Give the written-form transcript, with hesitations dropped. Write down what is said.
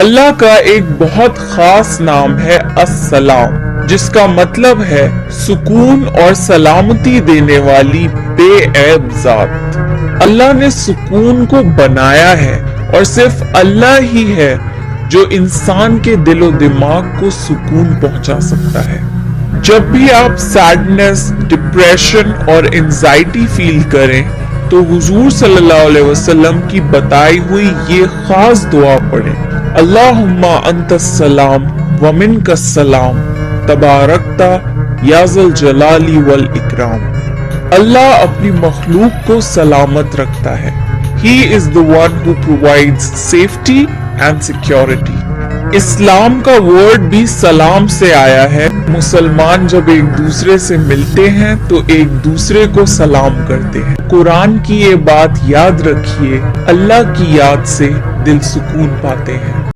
अल्लाह का एक बहुत खास नाम है अस्सलाम, जिसका मतलब है सुकून और सलामती देने वाली बेऐब जात। अल्लाह ने सुकून को बनाया है और सिर्फ अल्लाह ही है जो इंसान के दिलो दिमाग को सुकून पहुंचा सकता है। जब भी आप सैडनेस, डिप्रेशन और एंजाइटी फील करें तो हुजूर सल्लल्लाहु अलैहि वसल्लम की बताई हुई ये खास दुआ पढ़ें, अल्लाहुम्मा अंतस्सलाम व मिनकस्सलाम तबारकता या ज़ल जलाली वल इकराम। अल्लाह अपनी मखलूक को सलामत रखता है। He is the one who provides safety and security. इस्लाम का वर्ड भी सलाम से आया है। मुसलमान जब एक दूसरे से मिलते हैं तो एक दूसरे को सलाम करते हैं। कुरान की ये बात याद रखिए, अल्लाह की याद से दिल सुकून पाते हैं।